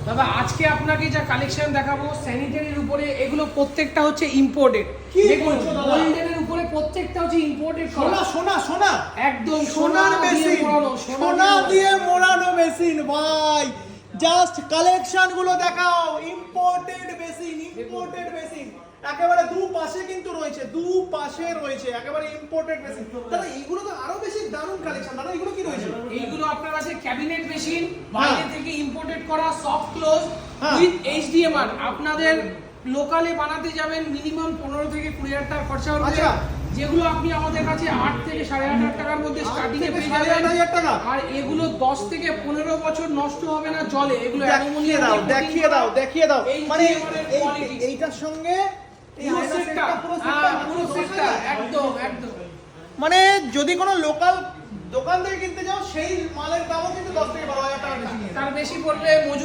দাদা আজকে আপনাকে যা কালেকশন দেখাবো স্যানিটারির উপরে, এগুলো প্রত্যেকটা হচ্ছে ইম্পোর্টেড। দেখুন গোল্ডেনের উপরে প্রত্যেকটা হচ্ছে ইম্পোর্টেড। সোনা সোনা সোনা, একদম সোনার মেশিন, সোনা দিয়ে মোড়ানো মেশিন ভাই। জাস্ট কালেকশন গুলো দেখাও, ইম্পোর্টেড মেশিন, ইম্পোর্টেড মেশিন একেবারে দুপাশে কিন্তু রয়েছে, দুপাশে রয়েছে একেবারে ইম্পোর্টেড মেশিন। দাদা এইগুলো তো আরো বেশি দারুণ কালেকশন। দাদা এগুলো কি রয়েছে? এইগুলো আপনার কাছে ক্যাবিনেট মেশিন, বাইরে থেকে ইম্পোর্টেড করা, সফট ক্লোজ উইথ এইচডিএমআর। আপনাদের লোকালে বানাতে যাবেন মিনিমাম 15 থেকে 20,000 টাকা খরচা হবে। আচ্ছা। যেগুলো আপনি আমাদের কাছে 8 থেকে 8,500 টাকার মধ্যে স্টার্টিং এ পেয়ে যাবেন। 8,500 টাকা। আর এগুলো 10 থেকে 15 বছর নষ্ট হবে না জলে। এগুলো দেখিয়ে দাও, দেখিয়ে দাও, দেখিয়ে দাও। মানে কোয়ালিটি এইটার সঙ্গে এই পুরো আয়না সেটটা, সেটটা, পুরো সেটটা, পুরো সেটটা একদম একদম। মানে যদি কোনো লোকাল দোকান থেকে কিনতে যাও সেই মালের দামও কিন্তু 10 থেকে 12,000 টাকা বেশি নিয়ে নেয়। তার বেশি পড়লে মজুরি